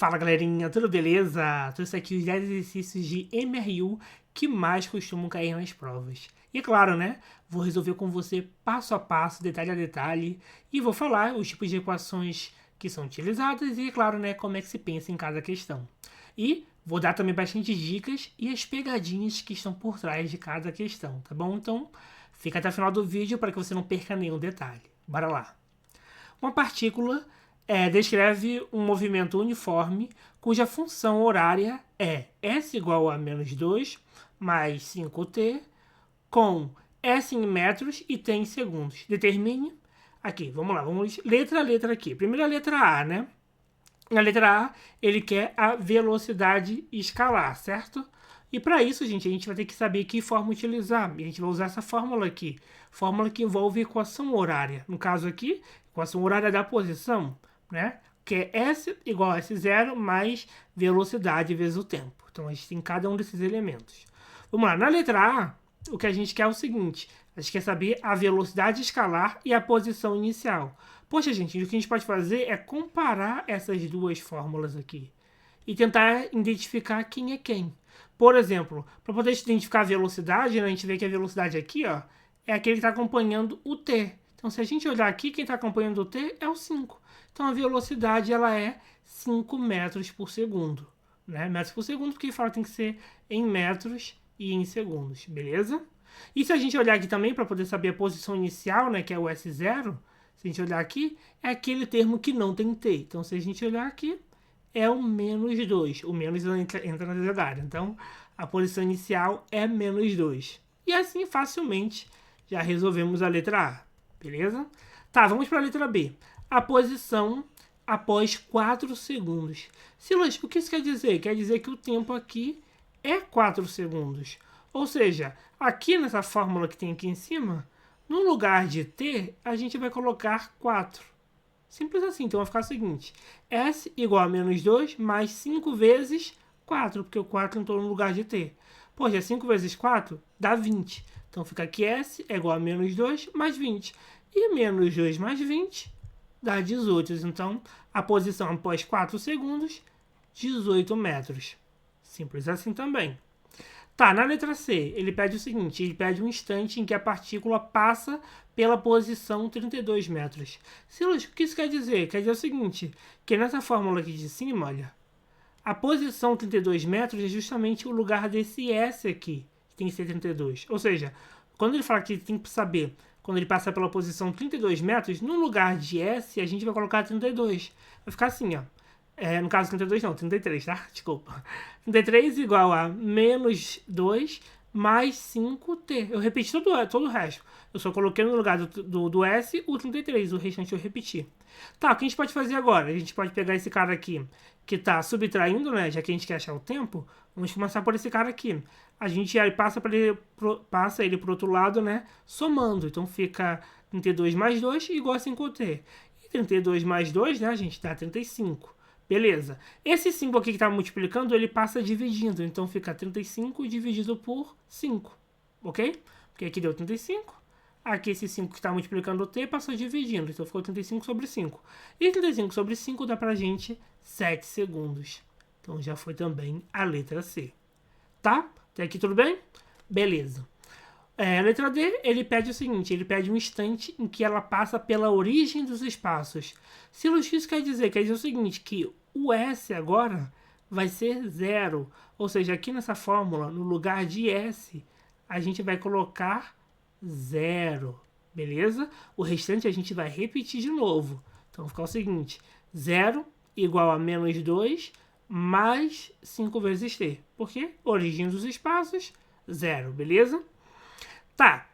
Fala galerinha, tudo beleza? Trouxe aqui os 10 exercícios de MRU que mais costumam cair nas provas. E é claro, né? Vou resolver com você passo a passo, detalhe a detalhe, e vou falar os tipos de equações que são utilizadas e, é claro, né, como é que se pensa em cada questão. E vou dar também bastante dicas e as pegadinhas que estão por trás de cada questão, tá bom? Então, fica até o final do vídeo para que você não perca nenhum detalhe. Bora lá! Uma partícula descreve um movimento uniforme cuja função horária é S igual a menos 2 mais 5t com S em metros e T em segundos. Determine aqui, vamos lá, vamos letra a letra aqui. Primeira letra A, né? Na letra A, ele quer a velocidade escalar, certo? E para isso, gente, a gente vai ter que saber que forma utilizar. E a gente vai usar essa fórmula aqui. Fórmula que envolve equação horária. No caso aqui, equação horária da posição, né? Que é S igual a S0 mais velocidade vezes o tempo. Então, a gente tem cada um desses elementos. Vamos lá. Na letra A, o que a gente quer é o seguinte. A gente quer saber a velocidade escalar e a posição inicial. Poxa, gente, o que a gente pode fazer é comparar essas duas fórmulas aqui. E tentar identificar quem é quem. Por exemplo, para poder identificar a velocidade, né, a gente vê que a velocidade aqui, ó, é aquele que está acompanhando o t. Então, se a gente olhar aqui, quem está acompanhando o t é o 5. Então, a velocidade ela é 5 metros por segundo. Né? Metros por segundo, porque ele fala que tem que ser em metros e em segundos, beleza? E se a gente olhar aqui também, para poder saber a posição inicial, né, que é o S0, se a gente olhar aqui, é aquele termo que não tem t. Então, se a gente olhar aqui, é o menos 2. O menos entra na jogada. Então, a posição inicial é menos 2. E assim, facilmente, já resolvemos a letra A. Beleza? Tá, vamos para a letra B. A posição após 4 segundos. Silas, o que isso quer dizer? Quer dizer que o tempo aqui é 4 segundos. Ou seja, aqui nessa fórmula que tem aqui em cima, no lugar de t, a gente vai colocar 4. Simples assim, então vai ficar o seguinte. S igual a menos 2 mais 5 vezes 4, porque o 4 entrou no lugar de t. Poxa, 5 vezes 4 dá 20. Então fica aqui S é igual a menos 2 mais 20. E menos 2 mais 20 dá 18. Então, a posição após 4 segundos, 18 metros. Simples assim também. Tá, na letra C, ele pede o seguinte, ele pede um instante em que a partícula passa pela posição 32 metros. Silas, o que isso quer dizer? Quer dizer o seguinte, que nessa fórmula aqui de cima, olha, a posição 32 metros é justamente o lugar desse S aqui, que tem que ser 32. Ou seja, quando ele fala que tem que saber, quando ele passa pela posição 32 metros, no lugar de S, a gente vai colocar 32. Vai ficar assim, ó. No caso 32 não, 33, tá? Desculpa. 33 igual a menos 2 mais 5t. Eu repeti todo o resto. Eu só coloquei no lugar do S o 33, o restante eu repeti. Tá, o que a gente pode fazer agora? A gente pode pegar esse cara aqui que tá subtraindo, né? Já que a gente quer achar o tempo, vamos começar por esse cara aqui. A gente passa ele pro outro lado, né? Somando. Então fica 32 mais 2 igual a 5t. E 32 mais 2, né, gente? Dá 35. Beleza. Esse 5 aqui que está multiplicando, ele passa dividindo. Então, fica 35 dividido por 5. Ok? Porque aqui deu 35. Aqui esse 5 que está multiplicando o t passou dividindo. Então, ficou 35 sobre 5. E 35 sobre 5 dá pra gente 7 segundos. Então, já foi também a letra C. Tá? Até aqui tudo bem? Beleza. A letra D, ele pede o seguinte, ele pede um instante em que ela passa pela origem dos espaços. Silas, o que isso quer dizer? Quer dizer o seguinte, que o S agora vai ser 0. Ou seja, aqui nessa fórmula, no lugar de S, a gente vai colocar 0. Beleza? O restante a gente vai repetir de novo. Então, vai ficar o seguinte, 0 igual a menos 2 mais 5 vezes t. Por quê? Origem dos espaços, 0. Beleza? Tá,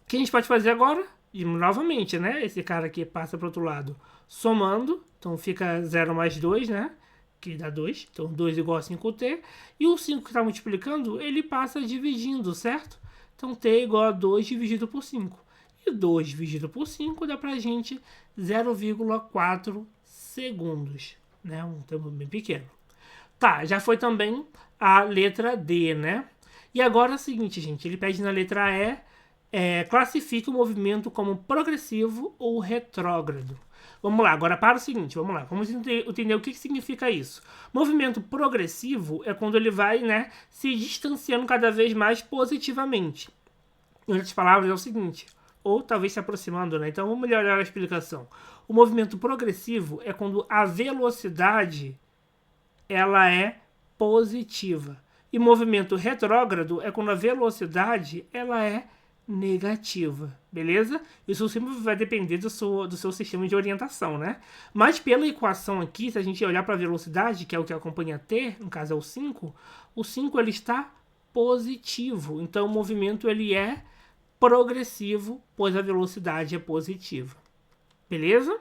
o que a gente pode fazer agora? E, novamente, né? Esse cara aqui passa para o outro lado somando. Então fica 0 mais 2, né? Que dá 2. Então 2 igual a 5t. E o 5 que está multiplicando, ele passa dividindo, certo? Então t é igual a 2 dividido por 5. E 2 dividido por 5 dá pra gente 0,4 segundos. Né? Um tempo bem pequeno. Tá, já foi também a letra D, né? E agora é o seguinte, gente, ele pede na letra E, classifique o movimento como progressivo ou retrógrado. Vamos lá, agora para o seguinte, vamos lá, vamos entender o que significa isso. Movimento progressivo é quando ele vai, né, se distanciando cada vez mais positivamente. Em outras palavras, é o seguinte, ou talvez se aproximando, né? Então vamos melhorar a explicação. O movimento progressivo é quando a velocidade ela é positiva. E movimento retrógrado é quando a velocidade ela é negativa, beleza? Isso sempre vai depender do seu sistema de orientação, né? Mas pela equação aqui, se a gente olhar para a velocidade, que é o que acompanha t, no caso é o 5 ele está positivo. Então o movimento ele é progressivo, pois a velocidade é positiva. Beleza?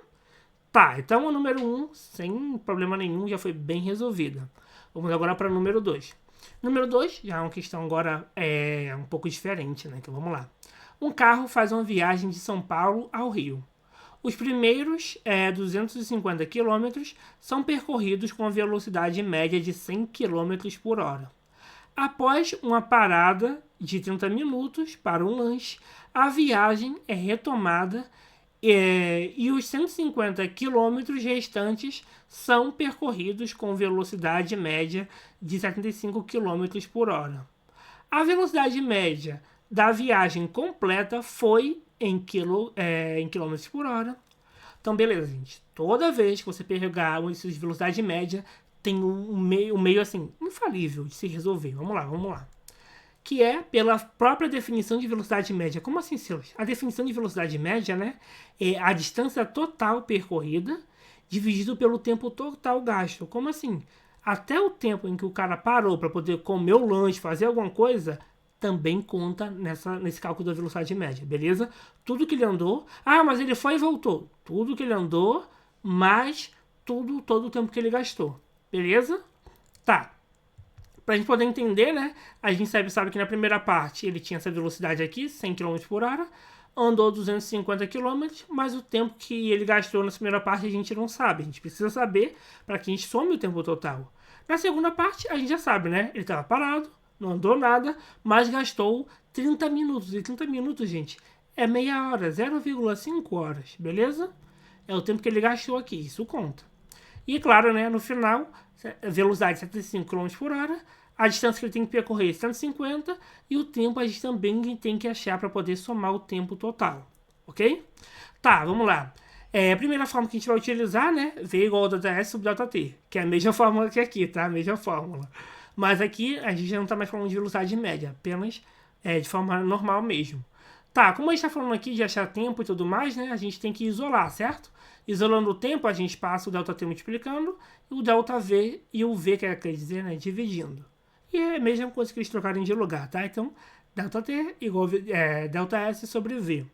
Tá, então o número 1, sem problema nenhum, já foi bem resolvida. Vamos agora para o número 2. Número 2, já é uma questão agora um pouco diferente, né? Então vamos lá. Um carro faz uma viagem de São Paulo ao Rio. Os primeiros 250 km são percorridos com a velocidade média de 100 km por hora. Após uma parada de 30 minutos para um lanche, a viagem é retomada e os 150 quilômetros restantes são percorridos com velocidade média de 75 km por hora. A velocidade média da viagem completa foi em quilômetros por hora. Então, beleza, gente. Toda vez que você pegar uma velocidade média, tem um meio assim, infalível de se resolver. Vamos lá. Que é pela própria definição de velocidade média. Como assim, Silas? A definição de velocidade média, né, é a distância total percorrida dividido pelo tempo total gasto. Como assim? Até o tempo em que o cara parou para poder comer o lanche, fazer alguma coisa, também conta nesse cálculo da velocidade média, beleza? Tudo que ele andou... Ah, mas ele foi e voltou. Tudo que ele andou, mais todo o tempo que ele gastou. Beleza? Tá. Pra gente poder entender, né? A gente sabe que na primeira parte ele tinha essa velocidade aqui, 100 km por hora, andou 250 km, mas o tempo que ele gastou na primeira parte a gente não sabe. A gente precisa saber para que a gente some o tempo total. Na segunda parte a gente já sabe, né? Ele estava parado, não andou nada, mas gastou 30 minutos. E 30 minutos, gente, é meia hora, 0,5 horas, beleza? É o tempo que ele gastou aqui, isso conta. E claro, né, no final, velocidade 75 km por hora, a distância que ele tem que percorrer é 150 e o tempo a gente também tem que achar para poder somar o tempo total, ok? Tá, vamos lá. A primeira forma que a gente vai utilizar, né, V igual a ΔS sobre ΔT, que é a mesma fórmula que aqui, tá? A mesma fórmula. Mas aqui a gente já não está mais falando de velocidade média, apenas de forma normal mesmo. Tá, como a gente está falando aqui de achar tempo e tudo mais, né, a gente tem que isolar, certo? Isolando o tempo, a gente passa o ΔT multiplicando, e o ΔV e o V, quer dizer, né, dividindo. E é a mesma coisa que eles trocarem de lugar, tá? Então, ΔT igual ΔS sobre V.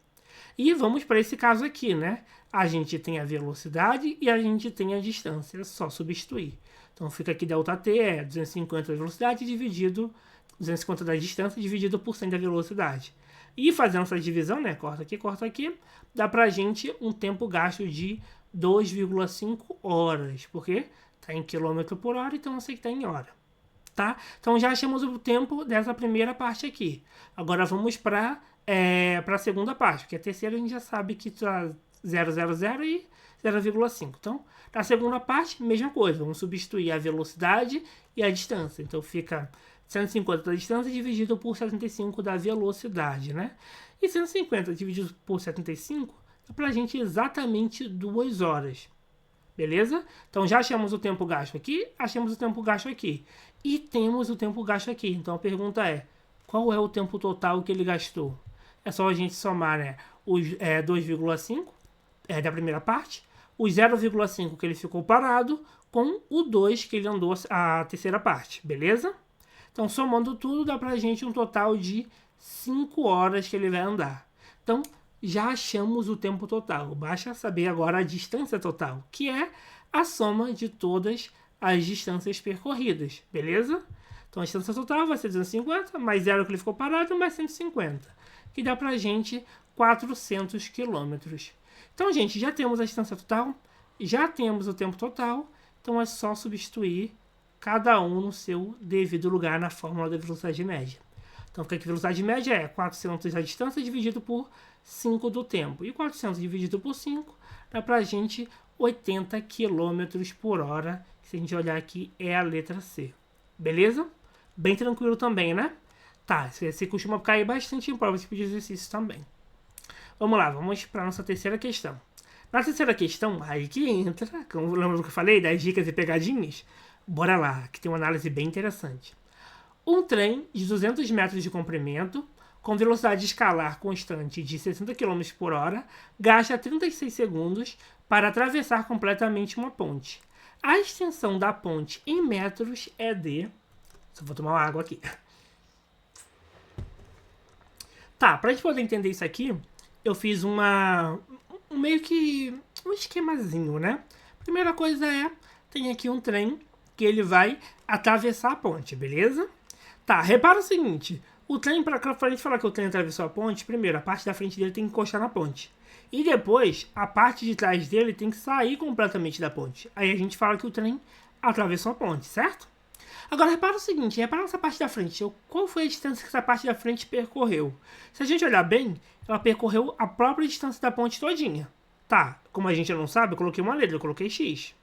E vamos para esse caso aqui, né? A gente tem a velocidade e a gente tem a distância, é só substituir. Então fica aqui ΔT 250 da velocidade dividido 250 da distância dividido por 100 da velocidade. E fazendo essa divisão, né? Corta aqui, dá pra gente um tempo gasto de 2,5 horas. Porque tá em quilômetro por hora, então eu sei que tá em hora. Tá? Então já achamos o tempo dessa primeira parte aqui. Agora vamos para a segunda parte, porque a terceira a gente já sabe que tá 0,00 e 0,5. Então, na segunda parte, mesma coisa. Vamos substituir a velocidade e a distância. Então fica 150 da distância dividido por 75 da velocidade, né? E 150 dividido por 75 dá pra gente exatamente 2 horas. Beleza? Então já achamos o tempo gasto aqui, achamos o tempo gasto aqui. E temos o tempo gasto aqui. Então a pergunta é, qual é o tempo total que ele gastou? É só a gente somar, né, os 2,5 da primeira parte, os 0,5 que ele ficou parado, com o 2 que ele andou a terceira parte. Beleza? Então somando tudo dá pra gente um total de 5 horas que ele vai andar. Então já achamos o tempo total. Basta saber agora a distância total, que é a soma de todas as distâncias percorridas, beleza? Então a distância total vai ser 250, mais 0 que ele ficou parado, mais 150, que dá pra gente 400 quilômetros. Então, gente, já temos a distância total, já temos o tempo total, então é só substituir cada um no seu devido lugar na fórmula da velocidade média. Então fica aqui a velocidade média é 400 a distância dividido por 5 do tempo. E 400 dividido por 5 dá pra gente 80 km por hora. Se a gente olhar aqui, é a letra C. Beleza? Bem tranquilo também, né? Tá, você costuma cair bastante em provas de exercício também. Vamos lá, vamos para a nossa terceira questão. Na terceira questão, aí que entra, lembra do que eu falei, das dicas e pegadinhas? Bora lá, que tem uma análise bem interessante. Um trem de 200 metros de comprimento, com velocidade escalar constante de 60 km por hora, gasta 36 segundos para atravessar completamente uma ponte. A extensão da ponte em metros é de... Só vou tomar uma água aqui. Tá, pra gente poder entender isso aqui, eu fiz meio que um esquemazinho, né? Primeira coisa tem aqui um trem que ele vai atravessar a ponte, beleza? Tá, repara o seguinte, o trem, pra gente falar que o trem atravessou a ponte, primeiro, a parte da frente dele tem que encostar na ponte. E depois, a parte de trás dele tem que sair completamente da ponte. Aí a gente fala que o trem atravessou a ponte, certo? Agora, repara o seguinte, repara nessa parte da frente. Qual foi a distância que essa parte da frente percorreu? Se a gente olhar bem, ela percorreu a própria distância da ponte todinha. Tá, como a gente não sabe, eu coloquei uma letra, eu coloquei X.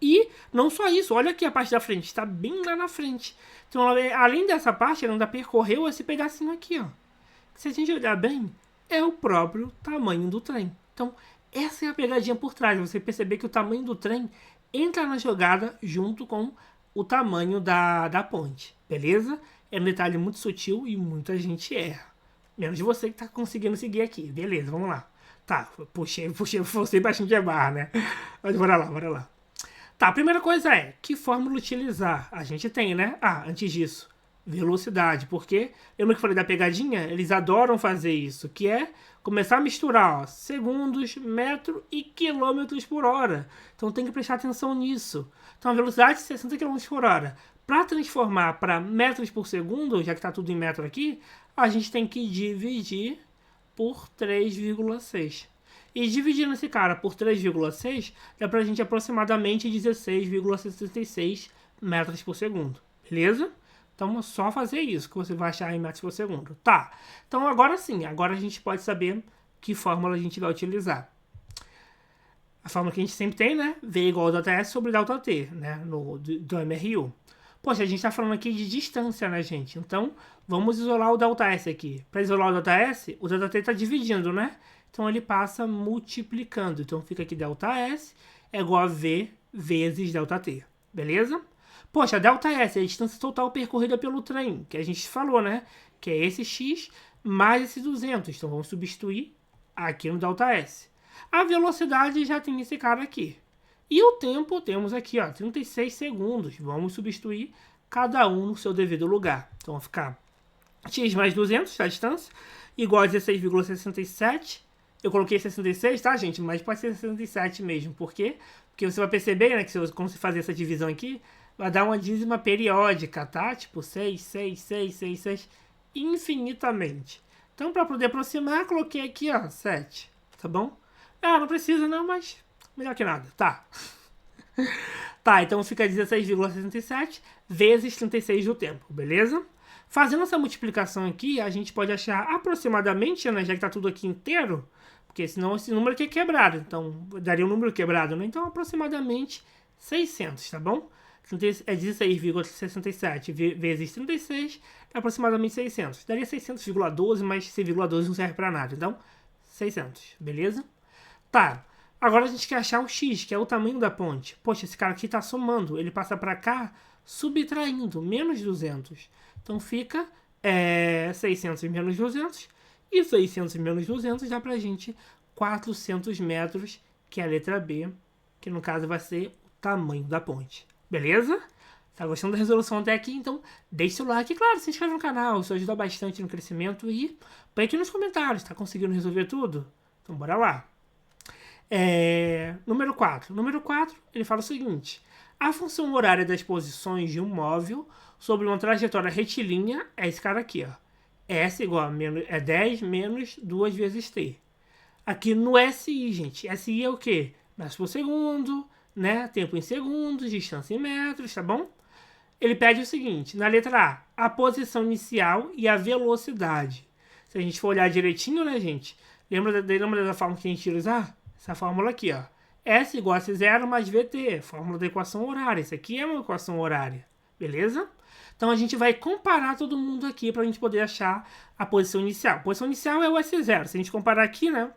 E não só isso, olha aqui a parte da frente, está bem lá na frente. Então, além dessa parte, ela ainda percorreu esse pedacinho aqui, ó. Se a gente olhar bem, é o próprio tamanho do trem. Então, essa é a pegadinha por trás. Você perceber que o tamanho do trem entra na jogada junto com o tamanho da ponte, beleza? É um detalhe muito sutil e muita gente erra. Menos você que tá conseguindo seguir aqui. Beleza, vamos lá. Tá, forcei bastante a barra, né? Mas bora lá. Tá, a primeira coisa que fórmula utilizar? A gente tem, né? Antes disso, velocidade. Porque, lembra que eu falei da pegadinha? Eles adoram fazer isso, que é começar a misturar, segundos, metro e quilômetros por hora. Então tem que prestar atenção nisso. Então a velocidade de 60 km por hora. Para transformar para metros por segundo, já que está tudo em metro aqui, a gente tem que dividir por 3,6. E dividindo esse cara por 3,6, dá pra gente aproximadamente 16,66 metros por segundo. Beleza? Então é só fazer isso que você vai achar em metros por segundo. Tá, então agora sim, agora a gente pode saber que fórmula a gente vai utilizar. A fórmula que a gente sempre tem, né? V igual a ΔS sobre ΔT, né? Do MRU. Poxa, a gente tá falando aqui de distância, né, gente? Então, vamos isolar o ΔS aqui. Para isolar o ΔS, o ΔT tá dividindo, né? Então, ele passa multiplicando. Então, fica aqui ΔS é igual a V vezes ΔT. Beleza? Poxa, ΔS é a distância total percorrida pelo trem, que a gente falou, né? Que é esse X mais esse 200. Então, vamos substituir aqui no ΔS. A velocidade já tem esse cara aqui. E o tempo temos aqui, ó, 36 segundos. Vamos substituir cada um no seu devido lugar. Então, vai ficar X mais 200, a distância, igual a 16,67. Eu coloquei 66, tá, gente? Mas pode ser 67 mesmo. Por quê? Porque você vai perceber, né, que quando você fazer essa divisão aqui, vai dar uma dízima periódica, tá? Tipo 6, 6, 6, 6, 6, infinitamente. Então, para poder aproximar, coloquei aqui, ó, 7, tá bom? Não precisa não, mas melhor que nada, tá? Tá, então fica 16,67 vezes 36 do tempo, beleza? Fazendo essa multiplicação aqui, a gente pode achar aproximadamente, né, já que tá tudo aqui inteiro, porque senão esse número aqui é quebrado, então daria um número quebrado, né? Então aproximadamente 600, tá bom? É 16,67 vezes 36, é aproximadamente 600. Daria 600,12, mas esse vírgula 12 não serve pra nada, então 600, beleza? Tá, agora a gente quer achar o X, que é o tamanho da ponte. Poxa, esse cara aqui tá somando, ele passa pra cá, subtraindo, menos 200. Então fica 600 menos 200, e 600 menos 200 dá pra gente 400 metros, que é a letra B, que no caso vai ser o tamanho da ponte. Beleza? Tá gostando da resolução até aqui? Então deixe seu like, claro, se inscreve no canal, isso ajuda bastante no crescimento, e põe aqui nos comentários, tá conseguindo resolver tudo? Então bora lá. Número 4. Número 4, ele fala o seguinte: a função horária das posições de um móvel sobre uma trajetória retilínea é esse cara aqui, ó. S igual a 10 menos 2 vezes T. Aqui no SI, gente, SI é o quê? Metros por segundo, né? Tempo em segundos, distância em metros, tá bom? Ele pede o seguinte, na letra a posição inicial e a velocidade. Se a gente for olhar direitinho, né, gente? Lembra da forma que a gente ia usar? Essa fórmula aqui, ó. S igual a S0 mais VT, fórmula da equação horária. Isso aqui é uma equação horária, beleza? Então a gente vai comparar todo mundo aqui para a gente poder achar a posição inicial. A posição inicial é o S0. Se a gente comparar aqui, né?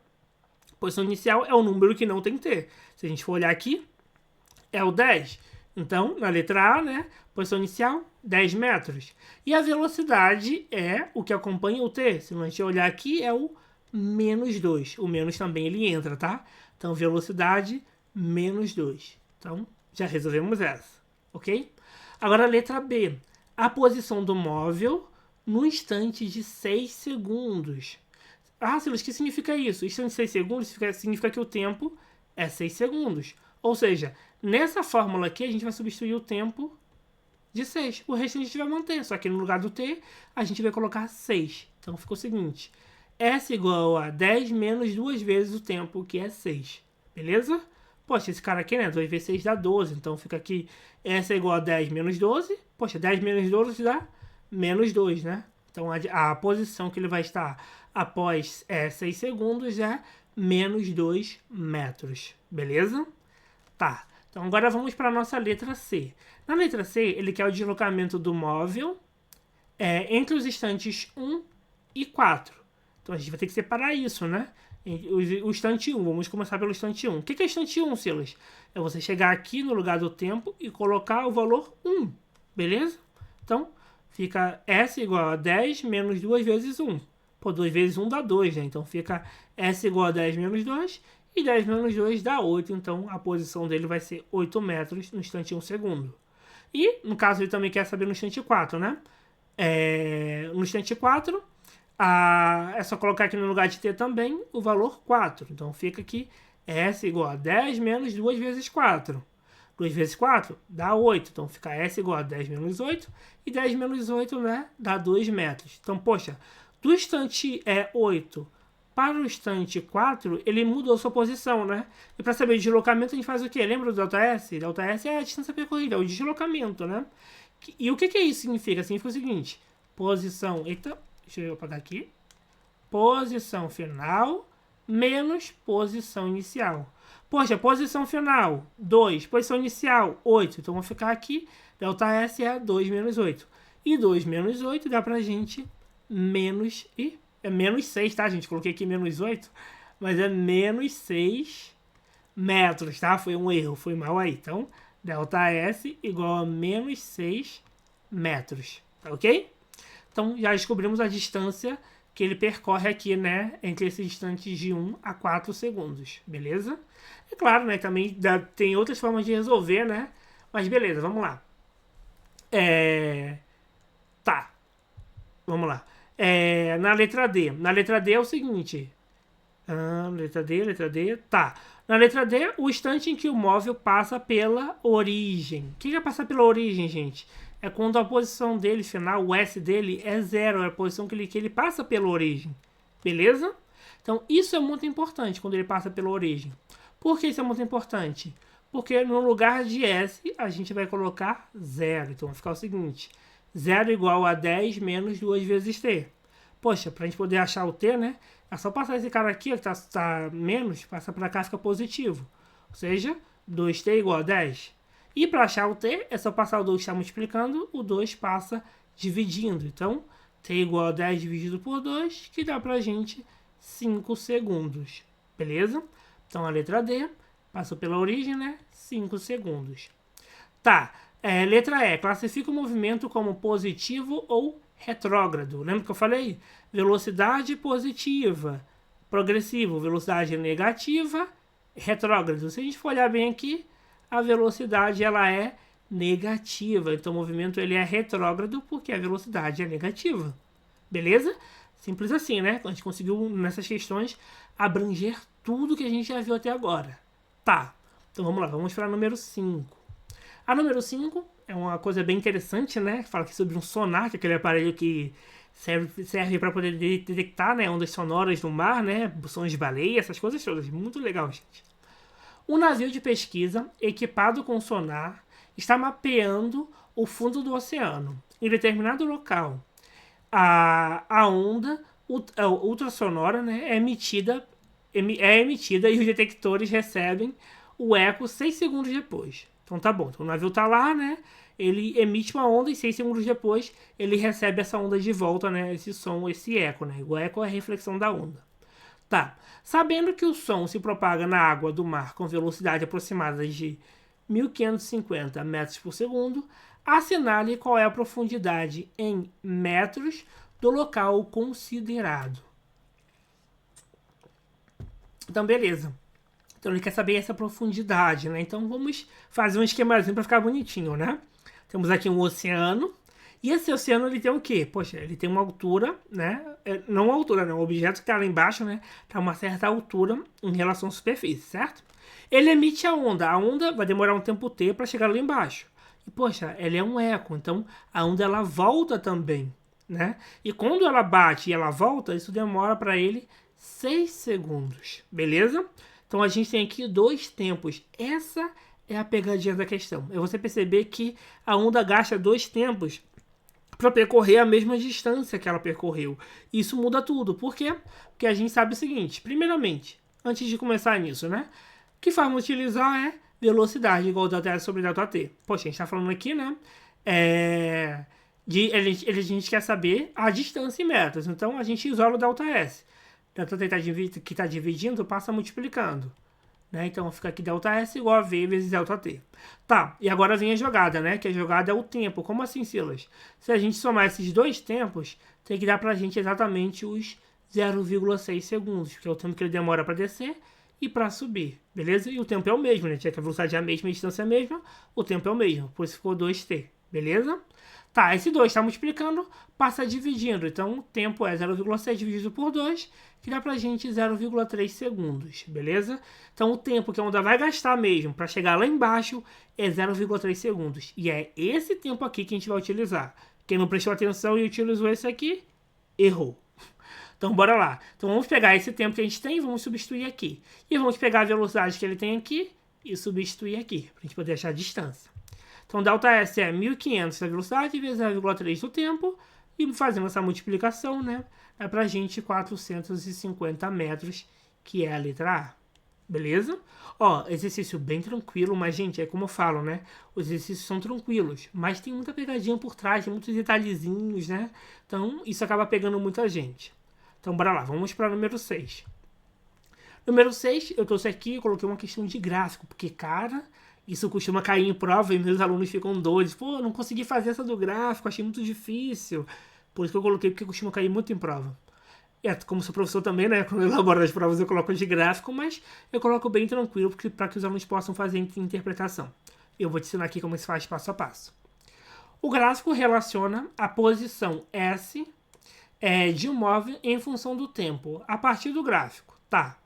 A posição inicial é o número que não tem T. Se a gente for olhar aqui, é o 10. Então, na letra A, né? Posição inicial, 10 metros. E a velocidade é o que acompanha o T. Se a gente olhar aqui, é o menos 2. O menos também ele entra, tá? Então, velocidade, menos 2. Então, já resolvemos essa, ok? Agora, a letra B. A posição do móvel no instante de 6 segundos. Ah, Silas, o que significa isso? Instante de 6 segundos significa que o tempo é 6 segundos. Ou seja, nessa fórmula aqui, a gente vai substituir o tempo de 6. O resto a gente vai manter, só que no lugar do T, a gente vai colocar 6. Então, ficou o seguinte. S igual a 10 menos 2 vezes o tempo, que é 6. Beleza? Poxa, esse cara aqui, né? 2 vezes 6 dá 12. Então, fica aqui S é igual a 10 menos 12. Poxa, 10 menos 12 dá menos 2, né? Então, a posição que ele vai estar após 6 segundos é menos 2 metros. Beleza? Tá. Então, agora vamos para a nossa letra C. Na letra C, ele quer o deslocamento do móvel entre os instantes 1 e 4. Então, a gente vai ter que separar isso, né? O instante 1. Vamos começar pelo instante 1. O que é instante 1, Silas? É você chegar aqui no lugar do tempo e colocar o valor 1. Beleza? Então, fica S igual a 10 menos 2 vezes 1. Pô, 2 vezes 1 dá 2, né? Então, fica S igual a 10 menos 2. E 10 menos 2 dá 8. Então, a posição dele vai ser 8 metros no instante 1 segundo. E, no caso, ele também quer saber no instante 4, né? No instante 4... é só colocar aqui no lugar de T também o valor 4. Então, fica aqui S igual a 10 menos 2 vezes 4. 2 vezes 4 dá 8. Então, fica S igual a 10 menos 8. E 10 menos 8, né, dá 2 metros. Então, poxa, do instante 8 para o instante 4, ele mudou sua posição, né? E para saber o deslocamento, a gente faz o quê? Lembra do ΔS? ΔS é a distância percorrida, é o deslocamento, né? E o que isso significa? Significa o seguinte, posição... Eita... Deixa eu apagar aqui. Posição final menos posição inicial. Poxa, posição final, 2. Posição inicial, 8. Então, vou ficar aqui. ΔS é 2 menos 8. E 2 menos 8 dá pra gente menos... é menos 6, tá, gente? Coloquei aqui menos 8. Mas é menos 6 metros, tá? Foi um erro, foi mal aí. Então, ΔS igual a menos 6 metros. Tá ok? Então, já descobrimos a distância que ele percorre aqui, né? Entre esses instantes de 1 a 4 segundos. Beleza? É claro, né? Também tem outras formas de resolver, né? Mas beleza, vamos lá. Tá. Vamos lá. Na letra D. Na letra D é o seguinte. Letra D. Tá. Na letra D, o instante em que o móvel passa pela origem. O que é passar pela origem, gente? É quando a posição dele final, o S dele, é 0. É a posição que ele passa pela origem. Beleza? Então, isso é muito importante quando ele passa pela origem. Por que isso é muito importante? Porque no lugar de S, a gente vai colocar 0. Então, vai ficar o seguinte. 0 igual a 10 menos 2 vezes T. Poxa, para a gente poder achar o T, né? É só passar esse cara aqui, que tá menos, passa para cá, fica positivo. Ou seja, 2T igual a 10. E para achar o T, é só passar o 2 que está multiplicando, o 2 passa dividindo. Então, T igual a 10 dividido por 2, que dá para a gente 5 segundos. Beleza? Então, a letra D passou pela origem, né? 5 segundos. Tá. Letra E. Classifica o movimento como positivo ou retrógrado. Lembra que eu falei? Velocidade positiva, progressivo. Velocidade negativa, retrógrado. Se a gente for olhar bem aqui, a velocidade ela é negativa. Então, o movimento ele é retrógrado porque a velocidade é negativa. Beleza? Simples assim, né? A gente conseguiu, nessas questões, abranger tudo que a gente já viu até agora. Tá. Então, vamos lá. Vamos para a número 5. A número 5 é uma coisa bem interessante, né? Fala aqui sobre um sonar, que é aquele aparelho que serve para poder detectar, né, ondas sonoras no mar, né? Sons de baleia, essas coisas todas. Muito legal, gente. Um navio de pesquisa equipado com sonar está mapeando o fundo do oceano. Em determinado local, a onda ultrassonora, né, é emitida é emitida e os detectores recebem o eco 6 segundos depois. Então tá bom, então o navio tá lá, né? Ele emite uma onda e 6 segundos depois ele recebe essa onda de volta, né? Esse som, esse eco, né? O eco é a reflexão da onda. Tá. Sabendo que o som se propaga na água do mar com velocidade aproximada de 1550 metros por segundo, assinale qual é a profundidade em metros do local considerado. Então, beleza. Então, ele quer saber essa profundidade, né? Então, vamos fazer um esquemazinho para ficar bonitinho, né? Temos aqui um oceano. E esse oceano, ele tem o quê? Poxa, ele tem uma altura, né? Não uma altura, né? O objeto que está lá embaixo, né? Está a uma certa altura em relação à superfície, certo? Ele emite a onda. A onda vai demorar um tempo T para chegar lá embaixo. E, poxa, ela é um eco. Então, a onda, ela volta também, né? E quando ela bate e ela volta, isso demora para ele 6 segundos, beleza? Então, a gente tem aqui 2 tempos. Essa é a pegadinha da questão. É você perceber que a onda gasta 2 tempos para percorrer a mesma distância que ela percorreu. Isso muda tudo. Por quê? Porque a gente sabe o seguinte. Primeiramente, antes de começar nisso, né? Que forma utilizar é velocidade igual ΔS sobre ΔT. Poxa, a gente está falando aqui, né? A gente quer saber a distância em metros. Então, a gente isola o ΔS. ΔT que está dividindo, passa multiplicando. Né? Então fica aqui ΔS igual a V vezes ΔT. Tá, e agora vem a jogada, né? Que a jogada é o tempo. Como assim, Silas? Se a gente somar esses 2 tempos, tem que dar pra gente exatamente os 0,6 segundos, que é o tempo que ele demora para descer e para subir, beleza? E o tempo é o mesmo, né? Já que a velocidade é a mesma, a distância é a mesma, o tempo é o mesmo, por isso ficou 2t, beleza? Tá, esse 2 está multiplicando, passa dividindo. Então, o tempo é 0,6 dividido por 2, que dá pra gente 0,3 segundos, beleza? Então, o tempo que a onda vai gastar mesmo para chegar lá embaixo é 0,3 segundos. E é esse tempo aqui que a gente vai utilizar. Quem não prestou atenção e utilizou esse aqui, errou. Então, bora lá. Então, vamos pegar esse tempo que a gente tem e vamos substituir aqui. E vamos pegar a velocidade que ele tem aqui e substituir aqui, para a gente poder achar a distância. Então, ΔS é 1.500 da velocidade vezes 0,3 do tempo. E fazendo essa multiplicação, né, é pra gente 450 metros, que é a letra A. Beleza? Ó, exercício bem tranquilo, mas, gente, é como eu falo, né? Os exercícios são tranquilos, mas tem muita pegadinha por trás, tem muitos detalhezinhos, né? Então, isso acaba pegando muita gente. Então, bora lá, vamos para o número 6. Número 6, eu trouxe aqui, eu coloquei uma questão de gráfico, porque, cara, isso costuma cair em prova e meus alunos ficam doidos. Pô, não consegui fazer essa do gráfico, achei muito difícil. Por isso que eu coloquei, porque costuma cair muito em prova. Como sou professor também, né? Quando eu elaboro as provas eu coloco de gráfico, mas eu coloco bem tranquilo para que os alunos possam fazer interpretação. Eu vou te ensinar aqui como se faz passo a passo. O gráfico relaciona a posição S de um móvel em função do tempo. A partir do gráfico, tá,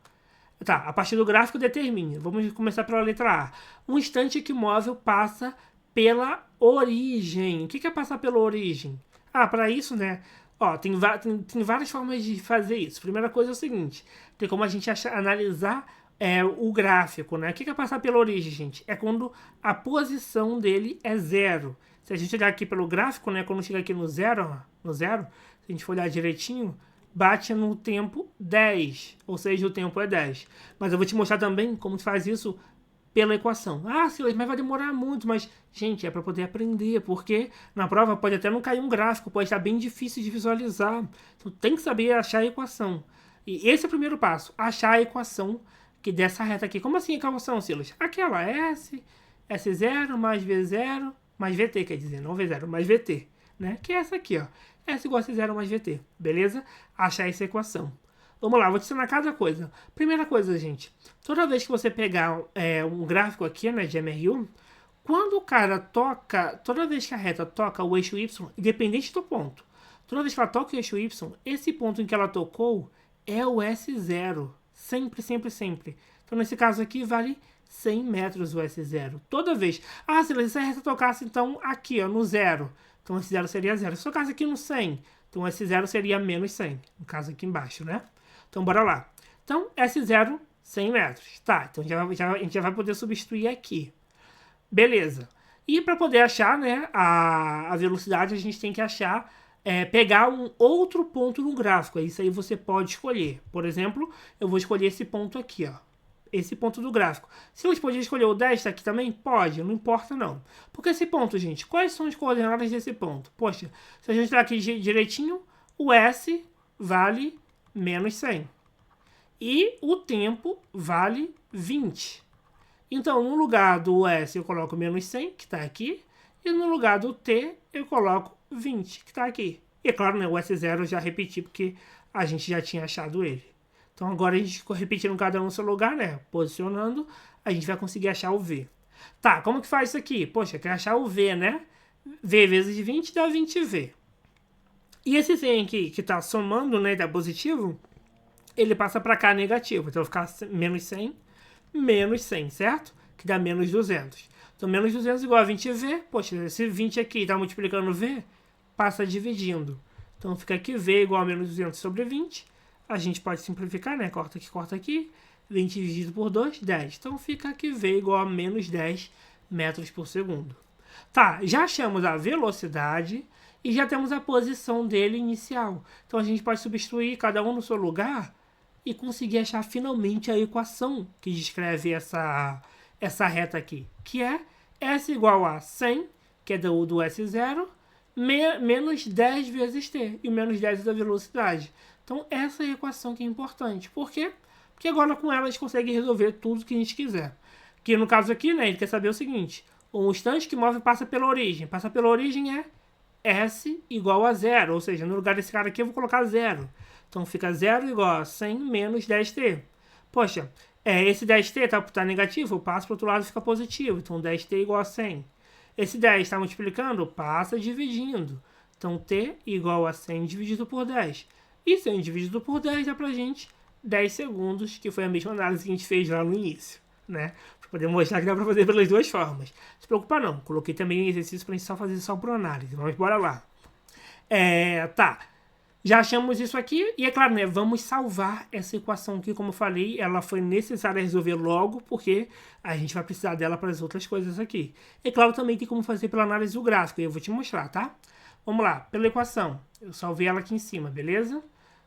a partir do gráfico determina. Vamos começar pela letra A. Um instante que o móvel passa pela origem. O que é passar pela origem? Para isso, né? Ó, tem várias formas de fazer isso. Primeira coisa é o seguinte: tem como a gente analisar o gráfico, né? O que é passar pela origem, gente? É quando a posição dele é 0. Se a gente olhar aqui pelo gráfico, né? Quando chega aqui no 0, se a gente for olhar direitinho, bate no tempo 10. Ou seja, o tempo é 10. Mas eu vou te mostrar também como se faz isso pela equação. Silas, mas vai demorar muito. Mas, gente, é para poder aprender, porque na prova pode até não cair um gráfico, pode estar bem difícil de visualizar. Então tem que saber achar a equação. E esse é o primeiro passo, achar a equação que dessa reta aqui. Como assim a equação, Silas? Aquela S0 mais V0 mais VT, quer dizer, não V0, mais VT, né? Que é essa aqui, ó. S igual a S0 mais VT, beleza? Achar essa equação. Vamos lá, vou te ensinar cada coisa. Primeira coisa, gente. Toda vez que você pegar um gráfico aqui, né, de MRU, quando o cara toca, toda vez que a reta toca o eixo Y, independente do ponto, toda vez que ela toca o eixo Y, esse ponto em que ela tocou é o S0. Sempre, sempre, sempre. Então, nesse caso aqui, vale 100 metros o S0. Toda vez. Se a reta tocasse, então, aqui, ó, no 0. Então, esse 0 seria 0. Se tocasse aqui no 100, então esse 0 seria menos 100. No caso aqui embaixo, né? Então, bora lá. Então, S0, 100 metros. Tá, então a gente já vai poder substituir aqui. Beleza. E para poder achar, né, a velocidade, a gente tem que achar pegar um outro ponto no gráfico. Isso aí você pode escolher. Por exemplo, eu vou escolher esse ponto aqui, ó. Esse ponto do gráfico. Se você podia escolher o 10 tá aqui também, pode, não importa não. Porque esse ponto, gente, quais são as coordenadas desse ponto? Poxa, se a gente entrar aqui direitinho, o S vale menos 100. E o tempo vale 20. Então, no lugar do S eu coloco menos 100, que está aqui. E no lugar do T eu coloco 20, que está aqui. E é claro, né, o S0 eu já repeti, porque a gente já tinha achado ele. Então agora a gente repetindo cada um no seu lugar, né? Posicionando, a gente vai conseguir achar o V. Tá, como que faz isso aqui? Poxa, quer achar o V, né? V vezes 20 dá 20V. E esse 100 aqui, que tá somando, né, dá positivo, ele passa para cá negativo. Então vai ficar menos 100, certo? Que dá menos 200. Então menos 200 igual a 20V. Poxa, esse 20 aqui tá multiplicando V, passa dividindo. Então fica aqui V igual a menos 200 sobre 20. A gente pode simplificar, né? Corta aqui. 20 dividido por 2, 10. Então fica aqui V igual a menos 10 metros por segundo. Tá, já achamos a velocidade e já temos a posição dele inicial. Então a gente pode substituir cada um no seu lugar e conseguir achar finalmente a equação que descreve essa reta aqui, que é S igual a 100, que é do S0, menos 10 vezes T, e o menos 10 é da velocidade. Então essa é a equação que é importante. Por quê? Porque agora com ela a gente consegue resolver tudo que a gente quiser. Que no caso aqui, né, ele quer saber o seguinte: o instante que move passa pela origem. Passa pela origem é S igual a 0, ou seja, no lugar desse cara aqui eu vou colocar 0. Então fica 0 igual a 100 menos 10t. Poxa, esse 10t tá negativo, eu passo para o outro lado e fica positivo. Então 10t igual a 100. Esse 10 está multiplicando, passa dividindo. Então t igual a 100 dividido por 10. E 100 dividido por 10 dá pra gente 10 segundos, que foi a mesma análise que a gente fez lá no início, né? Para poder mostrar que dá para fazer pelas duas formas. Não se preocupa não, coloquei também exercício para a gente só fazer só por análise. Vamos bora lá. Tá, já achamos isso aqui e é claro, né? Vamos salvar essa equação aqui, como eu falei, ela foi necessária resolver logo, porque a gente vai precisar dela para as outras coisas aqui. É claro, também tem como fazer pela análise do gráfico, e eu vou te mostrar, tá? Vamos lá, pela equação. Eu salvei ela aqui em cima, beleza?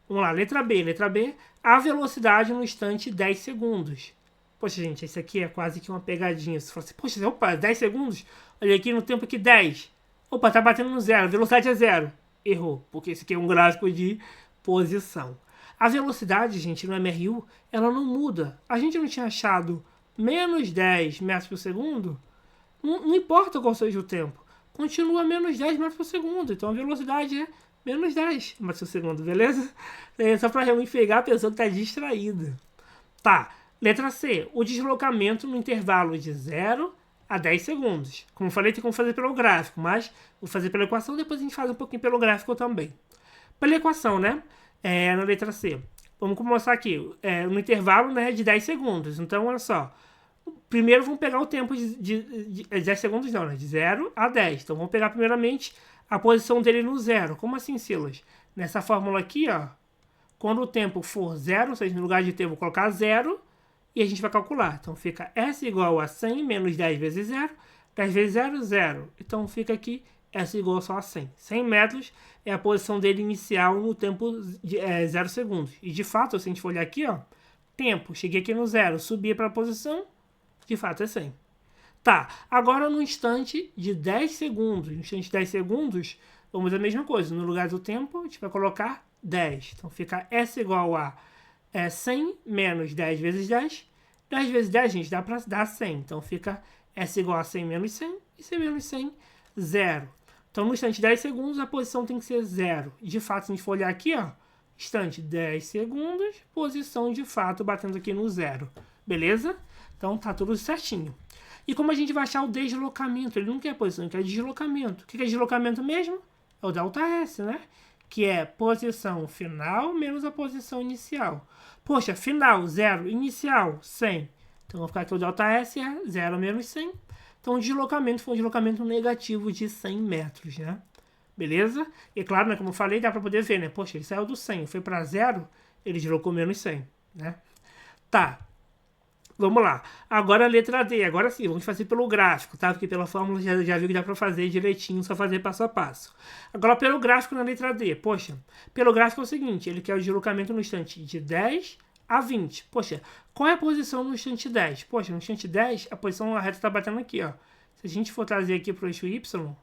Vamos lá, letra B. Letra B, a velocidade no instante 10 segundos. Poxa, gente, isso aqui é quase que uma pegadinha. Você fala assim, poxa, opa, 10 segundos? Olha aqui no tempo aqui, 10. Opa, tá batendo no zero, a velocidade é 0. Errou, porque esse aqui é um gráfico de posição. A velocidade, gente, no MRU, ela não muda. A gente não tinha achado menos 10 metros por segundo? Não importa qual seja o tempo. Continua menos 10 metros por segundo. Então a velocidade é menos 10 metros por segundo, beleza? Só para realmente pegar a pessoa que está distraída. Tá, letra C. O deslocamento no intervalo de 0 a 10 segundos. Como eu falei, tem como fazer pelo gráfico, mas vou fazer pela equação, depois a gente faz um pouquinho pelo gráfico também. Pela equação, né? Na letra C. Vamos começar aqui. No intervalo, né, de 10 segundos. Então, olha só. Primeiro vamos pegar o tempo de 10 segundos, não, né? De 0 a 10. Então vamos pegar primeiramente a posição dele no 0. Como assim, Silas? Nessa fórmula aqui, ó, quando o tempo for 0, ou seja, no lugar de t eu vou colocar 0 e a gente vai calcular. Então fica S igual a 100 menos 10 vezes 0. 10 vezes 0, 0. Então fica aqui S igual só a 100. 100 metros é a posição dele inicial no tempo de 0 segundos. E de fato, se a gente for olhar aqui, ó, tempo, cheguei aqui no 0, subi para a posição, de fato é 100. Tá, agora no instante de 10 segundos. No instante de 10 segundos, vamos fazer a mesma coisa. No lugar do tempo, a gente vai colocar 10. Então fica S igual a 100 menos 10 vezes 10. 10 vezes 10, gente, dá para dar 100. Então fica S igual a 100 menos 100. E 100 menos 100, 0. Então no instante de 10 segundos, a posição tem que ser 0. E de fato, se a gente for olhar aqui, ó, instante 10 segundos, posição de fato batendo aqui no 0. Beleza? Então tá tudo certinho. E como a gente vai achar o deslocamento? Ele não quer posição, ele quer deslocamento. O que é deslocamento mesmo? É o ΔS, né? Que é posição final menos a posição inicial. Poxa, final, 0. Inicial, 100. Então, vou ficar aqui o ΔS é 0 menos 100. Então, o deslocamento foi um deslocamento negativo de 100 metros, né? Beleza? E claro, né, como eu falei, dá para poder ver, né? Poxa, ele saiu do 100, foi para 0, ele deslocou menos 100, né? Tá. Vamos lá. Agora a letra D. Agora sim, vamos fazer pelo gráfico, tá? Porque pela fórmula já viu que dá pra fazer direitinho, só fazer passo a passo. Agora pelo gráfico na letra D. Poxa, pelo gráfico é o seguinte, ele quer o deslocamento no instante de 10 a 20. Poxa, qual é a posição no instante 10? Poxa, no instante 10, a posição a reta tá batendo aqui, ó. Se a gente for trazer aqui pro eixo Y,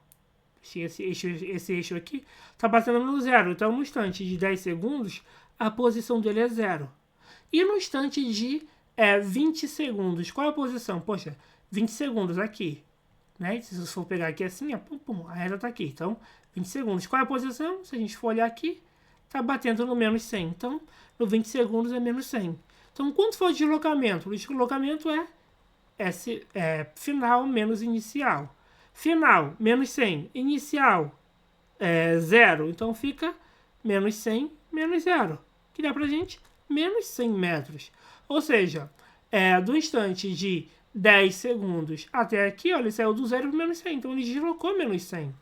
esse eixo aqui, tá batendo no zero. Então, no instante de 10 segundos, a posição dele é zero. E no instante de 20 segundos, qual é a posição? Poxa, 20 segundos aqui, né? Se eu for pegar aqui assim, a reta tá aqui. Então, 20 segundos. Qual é a posição? Se a gente for olhar aqui, tá batendo no menos 100. Então, no 20 segundos é menos 100. Então, quanto for o deslocamento? O deslocamento é final menos inicial. Final, menos 100. Inicial, 0. Então, fica menos 100, menos 0. Que dá pra gente menos 100 metros. Ou seja, do instante de 10 segundos até aqui, olha, ele saiu do 0 para menos 100. Então, ele deslocou menos 100.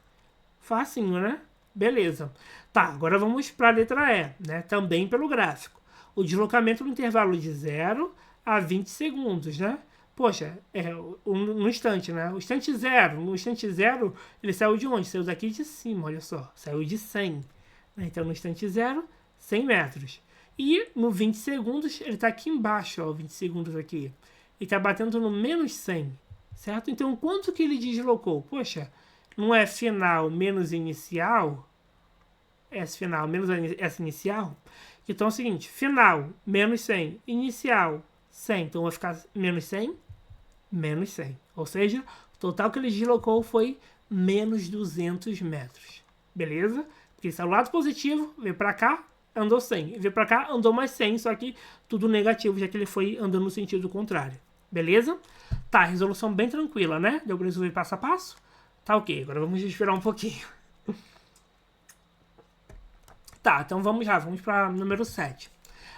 Facinho, né? Beleza. Tá, agora vamos para a letra E, né? Também pelo gráfico. O deslocamento no intervalo de 0 a 20 segundos, né? Poxa, no instante, né? O instante 0. No instante 0, ele saiu de onde? Saiu daqui de cima, olha só. Saiu de 100. Né? Então, no instante 0, 100 metros. E no 20 segundos, ele está aqui embaixo, ó, 20 segundos aqui. Ele está batendo no menos 100, certo? Então, quanto que ele deslocou? Poxa, não é final menos inicial? S final menos S inicial? Então é o seguinte, final menos 100, inicial 100. Então vai ficar menos 100, menos 100. Ou seja, o total que ele deslocou foi menos 200 metros. Beleza? Porque esse é o lado positivo, veio para cá, andou 100. Veio para cá, andou mais 100, só que tudo negativo, já que ele foi andando no sentido contrário. Beleza? Tá, resolução bem tranquila, né? Deu para resolver passo a passo? Tá ok, agora vamos esperar um pouquinho. Tá, então vamos lá, vamos para número 7.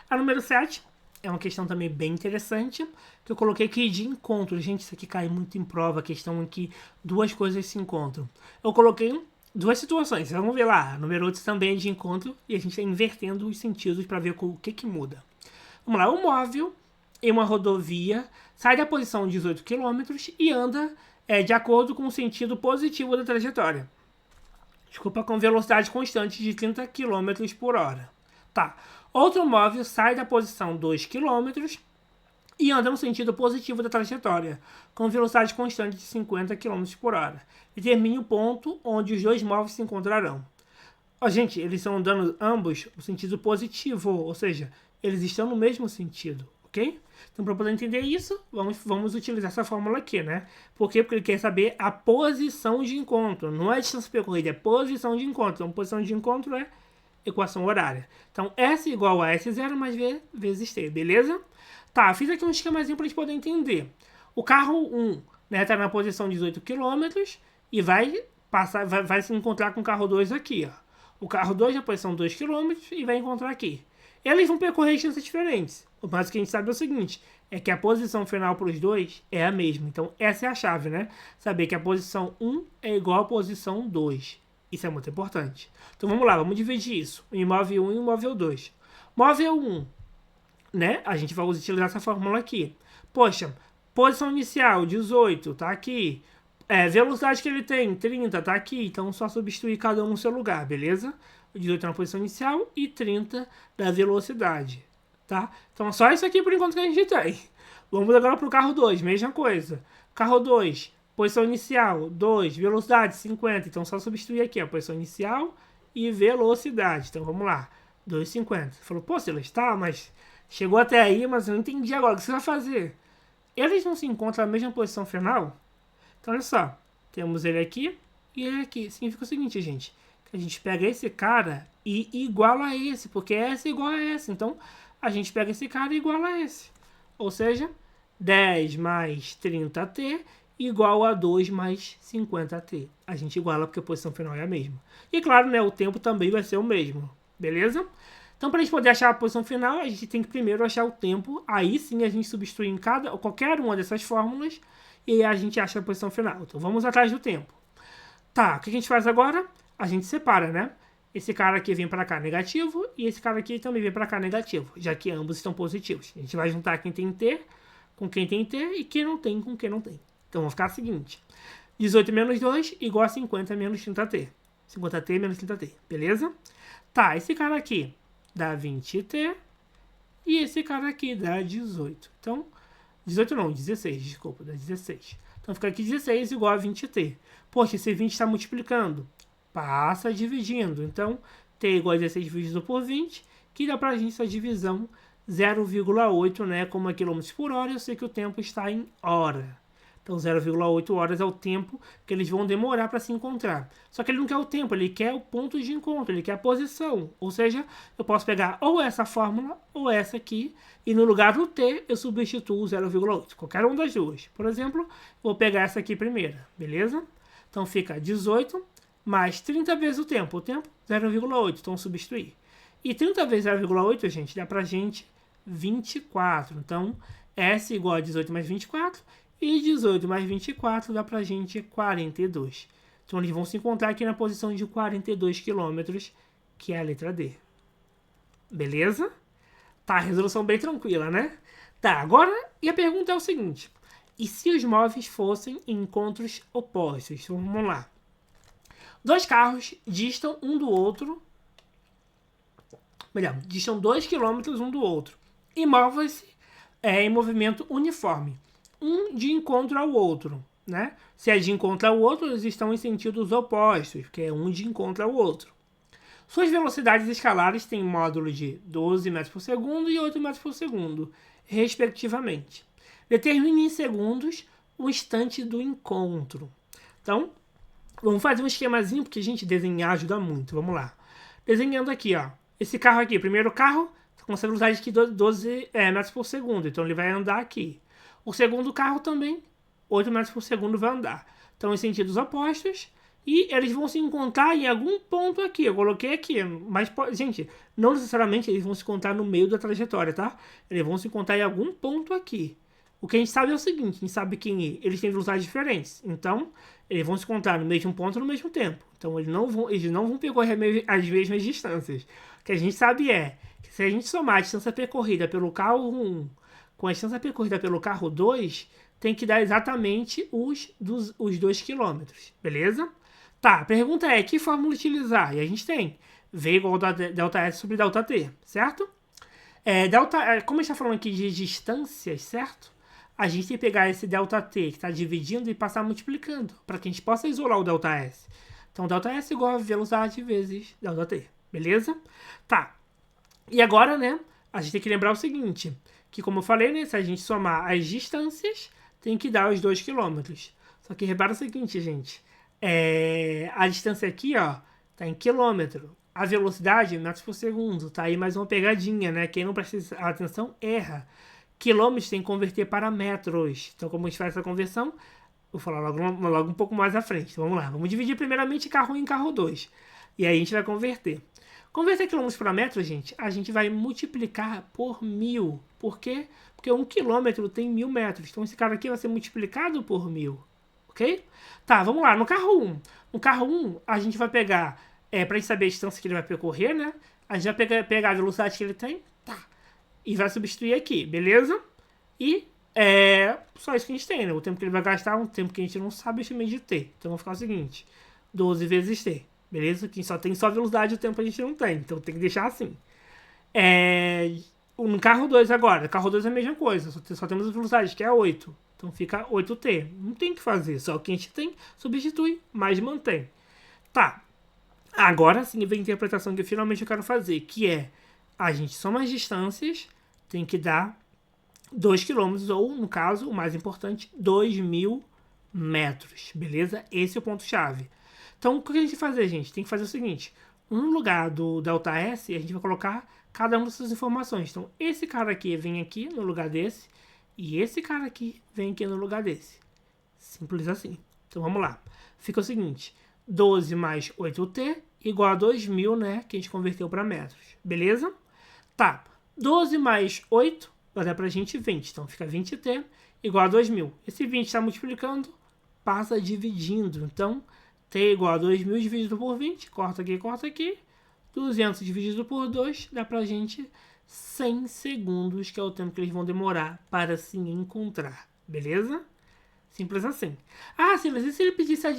A número 7 é uma questão também bem interessante, que eu coloquei aqui de encontro. Gente, isso aqui cai muito em prova, a questão em que duas coisas se encontram. Eu coloquei duas situações, vamos ver lá. A número 8 também é de encontro e a gente está invertendo os sentidos para ver o que muda. Vamos lá, um móvel em uma rodovia sai da posição 18 km e anda de acordo com o sentido positivo da trajetória. Desculpa, com velocidade constante de 30 km por hora. Tá. Outro móvel sai da posição 2 km e anda no sentido positivo da trajetória, com velocidade constante de 50 km por hora. Determine o ponto onde os dois móveis se encontrarão. Gente, eles estão andando ambos no sentido positivo, ou seja, eles estão no mesmo sentido, ok? Então, para poder entender isso, vamos utilizar essa fórmula aqui, né? Por quê? Porque ele quer saber a posição de encontro. Não é a distância percorrida, é posição de encontro. Então, posição de encontro é equação horária. Então, S igual a S0 mais V vezes T, beleza? Tá, fiz aqui um esquemazinho para a gente poder entender. O carro 1, né, tá na posição 18 km e vai se encontrar com o carro 2 aqui, ó. O carro 2 na posição 2 km e vai encontrar aqui. Eles vão percorrer distâncias diferentes. Mas o que a gente sabe é o seguinte, é que a posição final para os dois é a mesma. Então, essa é a chave, né? Saber que a posição 1 é igual à posição 2. Isso é muito importante. Então, vamos lá, vamos dividir isso. O móvel 1 e o móvel 2. Móvel 1, né? A gente vai utilizar essa fórmula aqui. Poxa, posição inicial, 18, tá aqui. Velocidade que ele tem, 30, tá aqui. Então, só substituir cada um no seu lugar, beleza? O 18 na posição inicial e 30 da velocidade. Tá? Então, só isso aqui por enquanto que a gente tem. Vamos agora para o carro 2, mesma coisa. Carro 2, posição inicial, 2, velocidade, 50. Então, só substituir aqui a posição inicial e velocidade. Então, vamos lá, 2,50. Você falou, pô, Silas, tá, mas chegou até aí, mas eu não entendi agora. O que você vai fazer? Eles não se encontram na mesma posição final? Então, olha só. Temos ele aqui e ele aqui. Significa o seguinte, gente. Que a gente pega esse cara e iguala a esse, porque essa é igual a essa. Então, a gente pega esse cara e iguala a esse. Ou seja, 10 mais 30t igual a 2 mais 50t. A gente iguala porque a posição final é a mesma. E claro, né, o tempo também vai ser o mesmo. Beleza? Então, para a gente poder achar a posição final, a gente tem que primeiro achar o tempo. Aí sim a gente substitui em qualquer uma dessas fórmulas e aí a gente acha a posição final. Então, vamos atrás do tempo. Tá, o que a gente faz agora? A gente separa, né? Esse cara aqui vem para cá negativo e esse cara aqui também vem para cá negativo, já que ambos estão positivos. A gente vai juntar quem tem T com quem tem T e quem não tem com quem não tem. Então, vai ficar o seguinte. 18 menos 2 igual a 50 menos 30T. 50T menos 30T, beleza? Tá, esse cara aqui dá 20T e esse cara aqui dá 18. Então, 18 não, 16, desculpa, dá 16. Então, fica aqui 16 igual a 20T. Poxa, esse 20 está multiplicando. Passa dividindo. Então, T igual a 16 dividido por 20, que dá pra gente essa divisão 0,8, né? Como é quilômetros por hora, eu sei que o tempo está em hora. Então, 0,8 horas é o tempo que eles vão demorar para se encontrar. Só que ele não quer o tempo, ele quer o ponto de encontro, ele quer a posição. Ou seja, eu posso pegar ou essa fórmula ou essa aqui, e no lugar do T eu substituo o 0,8. Qualquer uma das duas. Por exemplo, vou pegar essa aqui primeira, beleza? Então, fica 18 mais 30 vezes o tempo. O tempo, 0,8. Então, substituir. E 30 vezes 0,8, gente, dá pra gente 24. Então, S igual a 18 mais 24. E 18 mais 24 dá pra gente 42. Então, eles vão se encontrar aqui na posição de 42 quilômetros, que é a letra D. Beleza? Tá, resolução bem tranquila, né? Tá, agora, e a pergunta é o seguinte. E se os móveis fossem em encontros opostos? Então, vamos lá. Dois carros distam um do outro. Melhor, distam 2 quilômetros um do outro. E movem-se em movimento uniforme. Um de encontro ao outro, né? Se é de encontro ao outro, eles estão em sentidos opostos, porque é um de encontro ao outro. Suas velocidades escalares têm módulo de 12 metros por segundo e 8 metros por segundo, respectivamente. Determine em segundos o instante do encontro. Então, vamos fazer um esquemazinho, porque, gente, desenhar ajuda muito. Vamos lá. Desenhando aqui, ó. Esse carro aqui, primeiro carro, com essa velocidade de 12 metros por segundo. Então, ele vai andar aqui. O segundo carro também, 8 metros por segundo vai andar. Então, em sentidos opostos. E eles vão se encontrar em algum ponto aqui. Eu coloquei aqui. Mas, gente, não necessariamente eles vão se encontrar no meio da trajetória, tá? Eles vão se encontrar em algum ponto aqui. O que a gente sabe é o seguinte. A gente sabe que eles têm velocidades diferentes. Então, eles vão se encontrar no mesmo ponto no mesmo tempo. Então, eles não vão percorrer as mesmas distâncias. O que a gente sabe é que se a gente somar a distância percorrida pelo carro 1 com a distância percorrida pelo carro 2, tem que dar exatamente os 2 quilômetros, beleza? Tá, a pergunta é, que fórmula utilizar? E a gente tem V igual a ΔS sobre ΔT, certo? Como a gente está falando aqui de distâncias, certo? A gente tem que pegar esse ΔT que está dividindo e passar multiplicando, para que a gente possa isolar o ΔS. Então, ΔS igual a velocidade vezes ΔT, beleza? Tá, e agora, né, a gente tem que lembrar o seguinte, que como eu falei, né, se a gente somar as distâncias, tem que dar os 2 quilômetros. Só que repara o seguinte, gente, a distância aqui, ó, tá em quilômetro. A velocidade, metros por segundo, tá aí mais uma pegadinha, né? Quem não presta atenção, erra. Quilômetros tem que converter para metros. Então, como a gente faz essa conversão, vou falar logo um pouco mais à frente. Então, vamos lá. Vamos dividir primeiramente carro 1 em carro 2. E aí a gente vai converter. Converter quilômetros para metros, gente, a gente vai multiplicar por 1000. Por quê? Porque 1 quilômetro tem 1000 metros. Então, esse cara aqui vai ser multiplicado por 1000. Ok? Tá, vamos lá. No carro 1. No carro 1, a gente vai pegar, pra gente saber a distância que ele vai percorrer, né? A gente vai pegar a velocidade que ele tem, tá? E vai substituir aqui, beleza? E só isso que a gente tem, né? O tempo que ele vai gastar é um tempo que a gente não sabe, eu chamei de T. Então, vai ficar o seguinte. 12 vezes T. Beleza? Que só tem só velocidade, o tempo a gente não tem. Então, tem que deixar assim. No carro 2 agora. No carro 2 é a mesma coisa. Só temos a velocidade, que é 8. Então fica 8T. Não tem o que fazer. Só o que a gente tem, substitui, mas mantém. Tá. Agora sim vem a interpretação que finalmente eu quero fazer. Que é, a gente soma as distâncias, tem que dar 2 km. Ou, no caso, o mais importante, 2.000 metros. Beleza? Esse é o ponto-chave. Então, o que a gente tem que fazer, gente? Tem que fazer o seguinte. No lugar do ΔS, a gente vai colocar cada uma dessas informações. Então, esse cara aqui vem aqui no lugar desse. E esse cara aqui vem aqui no lugar desse. Simples assim. Então, vamos lá. Fica o seguinte. 12 mais 8T igual a 2.000, né? Que a gente converteu para metros. Beleza? Tá. 12 mais 8 vai dar pra gente 20. Então, fica 20T igual a 2.000. Esse 20 está multiplicando, passa dividindo. Então, T igual a 2.000 dividido por 20. Corta aqui, corta aqui. 200 dividido por 2 dá pra gente 100 segundos, que é o tempo que eles vão demorar para se encontrar. Beleza? Simples assim. Ah, Silas, e se ele pedisse a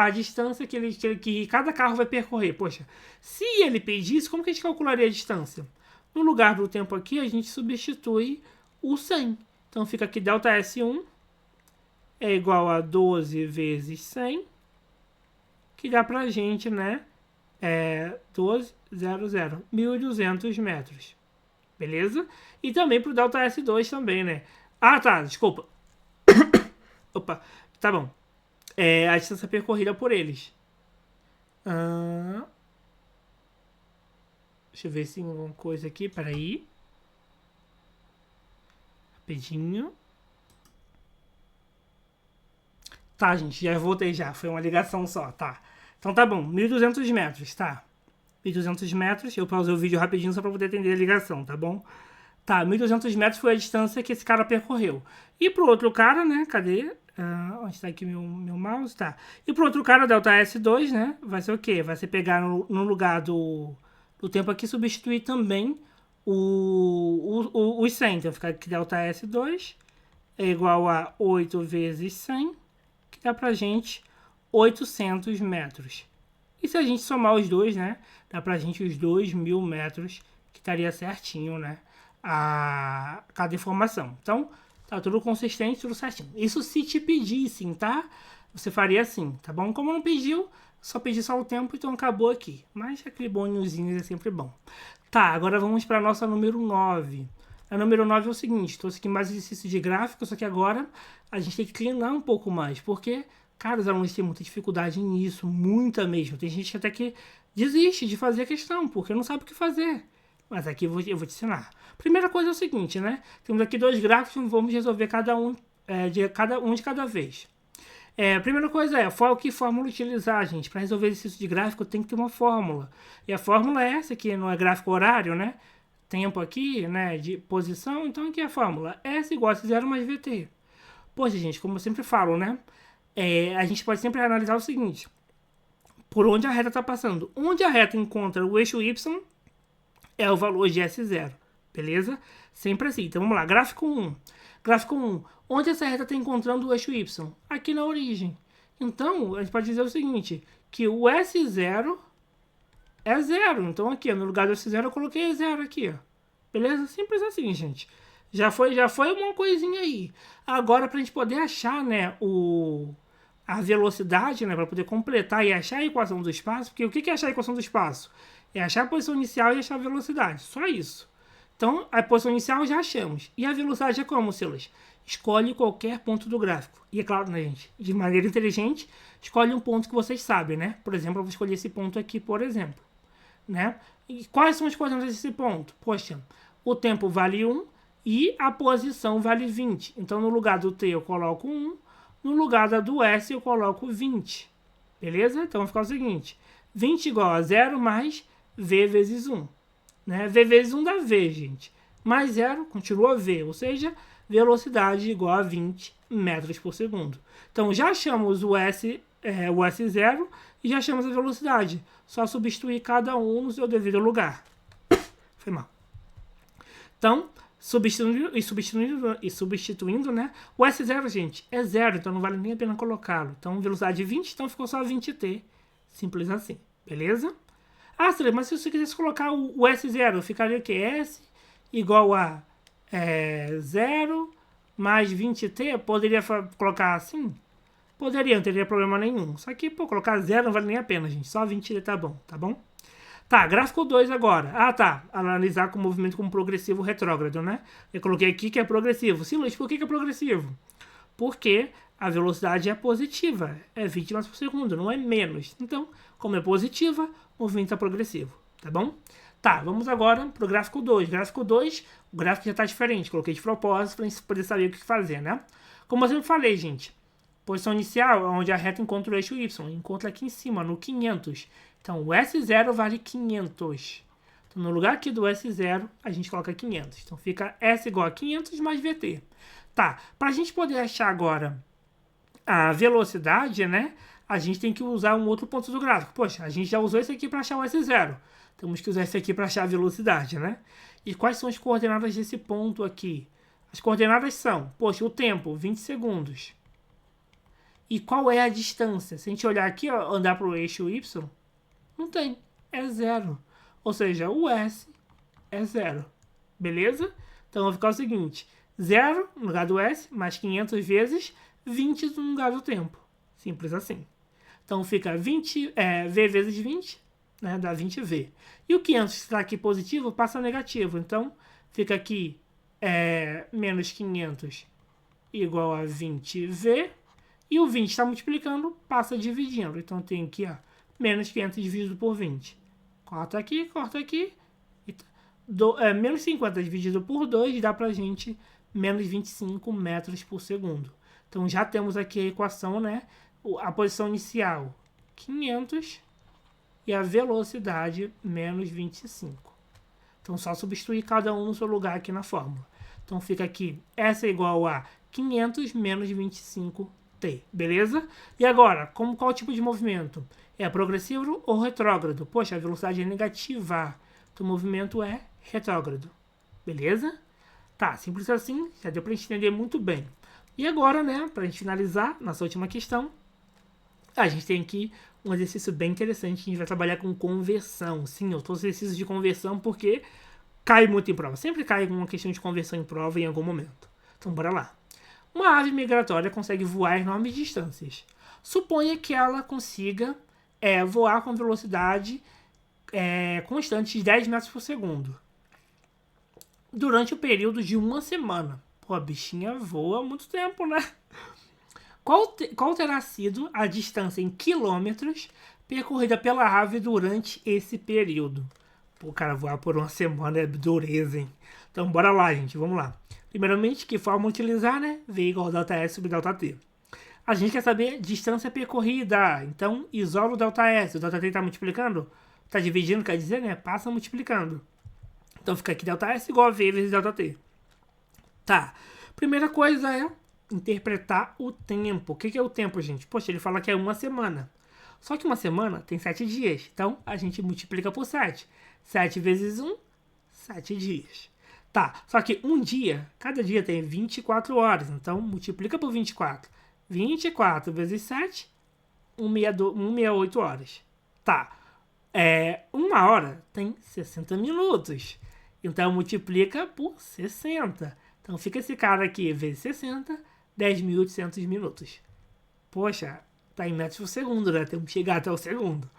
distância que cada carro vai percorrer? Poxa, se ele pedisse, como que a gente calcularia a distância? No lugar do tempo aqui, a gente substitui o 100. Então fica aqui delta S1 é igual a 12 vezes 100, que dá pra gente, né? 1.200 metros. Beleza? E também pro delta S2 também, né? Ah, tá, desculpa. Opa, tá bom. A distância percorrida por eles. Deixa eu ver se tem alguma coisa aqui. Peraí. Rapidinho. Tá, gente, já voltei já. Foi uma ligação só, tá. Então tá bom, 1.200 metros, tá. 1.200 metros. Eu pausei o vídeo rapidinho só pra poder atender a ligação, tá bom? Tá, 1.200 metros foi a distância que esse cara percorreu. E pro outro cara, né, cadê? Onde tá aqui meu mouse? Tá. E pro outro cara, delta S2, né, vai ser o quê? Vai ser pegar no lugar do tempo aqui, substituir também os 100. Então fica aqui delta S2 é igual a 8 vezes 100, que dá pra gente 800 metros. E se a gente somar os dois, né, dá pra gente os 2.000 metros, que estaria certinho, né, a cada informação. Então, tá tudo consistente, tudo certinho. Isso se te pedissem, tá? Você faria assim, tá bom? Como não pediu, só pedi só o tempo, então acabou aqui. Mas aquele bôniozinho é sempre bom. Tá, agora vamos para a nossa número 9. A número 9 é o seguinte, trouxe aqui mais exercício de gráfico, só que agora a gente tem que treinar um pouco mais, porque, cara, os alunos têm muita dificuldade nisso, muita mesmo. Tem gente até que desiste de fazer a questão, porque não sabe o que fazer. Mas aqui eu vou te ensinar. Primeira coisa é o seguinte, né? Temos aqui dois gráficos, vamos resolver cada um de cada vez. Primeira coisa que fórmula utilizar, gente? Para resolver exercício de gráfico tem que ter uma fórmula. E a fórmula é essa aqui, não é gráfico horário, né? Tempo aqui, né, de posição, então aqui é a fórmula. S igual a S0 mais VT. Poxa, gente, como eu sempre falo, né? A gente pode sempre analisar o seguinte. Por onde a reta está passando. Onde a reta encontra o eixo Y é o valor de S0. Beleza? Sempre assim. Então vamos lá. Gráfico 1. Gráfico 1. Onde essa reta está encontrando o eixo Y? Aqui na origem. Então, a gente pode dizer o seguinte. Que o S0 é 0. Então aqui, no lugar do S0, eu coloquei 0 aqui. Ó. Beleza? Simples assim, gente. Já foi uma coisinha aí. Agora, para a gente poder achar, né, a velocidade, né, para poder completar e achar a equação do espaço. Porque o que é achar a equação do espaço? É achar a posição inicial e achar a velocidade. Só isso. Então, a posição inicial já achamos. E a velocidade é como, Silas? Escolhe qualquer ponto do gráfico. E é claro, né, gente? De maneira inteligente, escolhe um ponto que vocês sabem, né? Por exemplo, eu vou escolher esse ponto aqui, por exemplo. Né? E quais são as coordenadas desse ponto? Poxa, o tempo vale 1 e a posição vale 20. Então, no lugar do T eu coloco 1, no lugar do S eu coloco 20. Beleza? Então, vai ficar o seguinte. 20 igual a 0 mais V vezes 1. Né? V vezes 1 dá V, gente. Mais 0 continua V, ou seja, velocidade igual a 20 metros por segundo. Então, já achamos o S0 e já achamos a velocidade. Só substituir cada um no seu devido lugar. Foi mal. Então, substituindo, né? O S0, gente, é 0, então não vale nem a pena colocá-lo. Então, velocidade 20, então ficou só 20t. Simples assim, beleza? Ah, mas se você quisesse colocar o S0, ficaria o quê? S igual a 0 mais 20t? Poderia colocar assim? Poderia, não teria problema nenhum. Só que, colocar 0 não vale nem a pena, gente. Só 20t tá bom, tá bom? Tá, gráfico 2 agora. Ah, tá. Analisar com o movimento como progressivo retrógrado, né? Eu coloquei aqui que é progressivo. Sim, Luiz, por que é progressivo? Porque a velocidade é positiva. É 20 metros por segundo, não é menos. Então, como é positiva, o movimento é progressivo, tá bom? Tá, vamos agora pro gráfico 2. Gráfico 2, o gráfico já tá diferente. Coloquei de propósito pra gente poder saber o que fazer, né? Como eu sempre falei, gente. Posição inicial, onde a reta encontra o eixo Y. Encontra aqui em cima, no 500. Então, o S0 vale 500. Então, no lugar aqui do S0, a gente coloca 500. Então, fica S igual a 500 mais VT. Tá, para a gente poder achar agora a velocidade, né? a gente tem que usar um outro ponto do gráfico. Poxa, a gente já usou esse aqui para achar o S0. Temos que usar esse aqui para achar a velocidade, né? E quais são as coordenadas desse ponto aqui? As coordenadas são, poxa, o tempo, 20 segundos. E qual é a distância? Se a gente olhar aqui, ó, andar para o eixo Y, não tem, é 0. Ou seja, o S é 0. Beleza? Então vai ficar o seguinte, 0 no lugar do S, mais 500 vezes 20 no lugar do tempo. Simples assim. Então fica 20, V vezes 20, né, dá 20V. E o 500 que está aqui positivo passa negativo. Então fica aqui menos 500 igual a 20V. E o 20 está multiplicando, passa dividindo. Então tem aqui, ó, menos 500 dividido por 20. Corta aqui, corta aqui. Menos 50 dividido por 2 dá pra gente menos 25 metros por segundo. Então já temos aqui a equação, né? A posição inicial, 500, e a velocidade, menos 25. Então só substituir cada um no seu lugar aqui na fórmula. Então fica aqui, S é igual a 500 menos 25t, beleza? E agora, qual tipo de movimento? É progressivo ou retrógrado? Poxa, a velocidade é negativa, então o movimento é retrógrado, beleza? Tá, simples assim, já deu pra gente entender muito bem. E agora, né, pra gente finalizar, nossa última questão, a gente tem aqui um exercício bem interessante, a gente vai trabalhar com conversão. Sim, eu trouxe exercício de conversão porque cai muito em prova. Sempre cai uma questão de conversão em prova em algum momento. Então, bora lá. Uma ave migratória consegue voar enormes distâncias. Suponha que ela consiga voar com velocidade constante de 10 metros por segundo durante o período de uma semana. Pô, a bichinha voa há muito tempo, né? Qual terá sido a distância em quilômetros percorrida pela ave durante esse período? Pô, cara, voar por uma semana é dureza, hein? Então, bora lá, gente. Vamos lá. Primeiramente, que forma utilizar, né? V igual a ΔS sobre ΔT. A gente quer saber distância percorrida. Então, isola o ΔS. O ΔT está multiplicando? Está dividindo, quer dizer, né? Passa multiplicando. Então, fica aqui ΔS igual a V vezes ΔT. Tá. Primeira coisa é interpretar o tempo. O que é o tempo, gente? Poxa, ele fala que é uma semana. Só que uma semana tem 7 dias. Então, a gente multiplica por 7. 7 vezes 1, 7 dias. Tá, só que um dia, cada dia tem 24 horas. Então, multiplica por 24. 24 vezes 7, 168 horas. Tá, uma hora tem 60 minutos. Então, multiplica por 60. Então, fica esse cara aqui vezes 60, 10.800 minutos. Poxa, tá em metros por segundo, né? Temos que chegar até o segundo.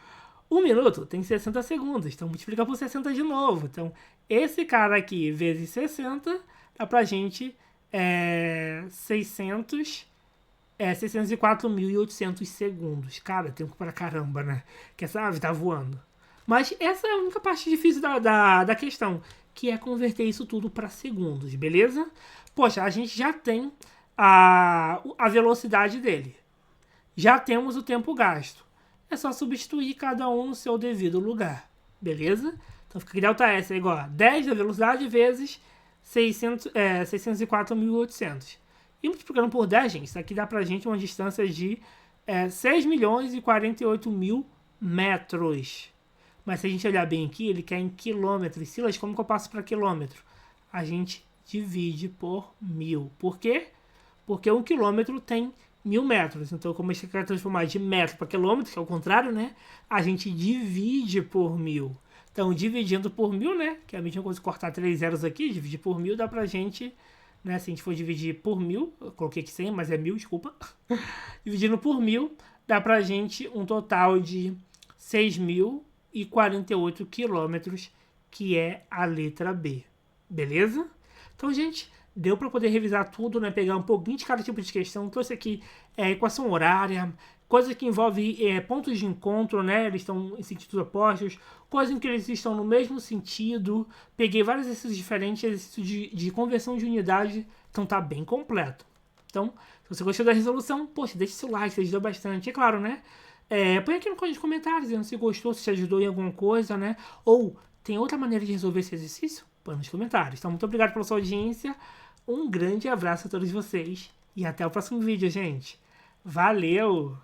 Um minuto tem 60 segundos, então multiplica por 60 de novo. Então, esse cara aqui vezes 60 dá pra gente 604.800 segundos. Cara, tempo pra caramba, né? Que essa ave tá voando. Mas essa é a única parte difícil da questão, que é converter isso tudo para segundos, beleza? Poxa, a gente já tem a velocidade dele. Já temos o tempo gasto. É só substituir cada um no seu devido lugar, beleza? Então fica que ΔS é igual a 10 da velocidade vezes 604.800. E multiplicando por 10, gente, isso aqui dá pra gente uma distância de 6.048.000 metros. Mas se a gente olhar bem aqui, ele quer em quilômetros. Silas, como que eu passo para quilômetro? A gente divide por 1000. Por quê? Porque 1 quilômetro tem 1000 metros. Então, como a gente quer transformar de metro para quilômetro, que é o contrário, né? A gente divide por 1000. Então, dividindo por 1000, né? Que é a mesma coisa que cortar 3 zeros aqui, dividir por 1000 dá pra gente, né? Se a gente for dividir por 1000, eu coloquei aqui 100, mas é 1000, desculpa. Dividindo por 1000, dá pra gente um total de 6.048 quilômetros, que é a letra B. Beleza? Então, gente, deu para poder revisar tudo, né? Pegar um pouquinho de cada tipo de questão. Trouxe aqui equação horária, coisa que envolve pontos de encontro, né? Eles estão em sentidos opostos, coisa em que eles estão no mesmo sentido. Peguei vários exercícios diferentes, exercícios de conversão de unidade. Então tá bem completo. Então, se você gostou da resolução, poxa, deixa seu like, ajuda bastante. É claro, né? Põe aqui nos comentários dizendo se gostou, se te ajudou em alguma coisa, né? Ou tem outra maneira de resolver esse exercício? Põe nos comentários. Então, muito obrigado pela sua audiência. Um grande abraço a todos vocês. E até o próximo vídeo, gente. Valeu!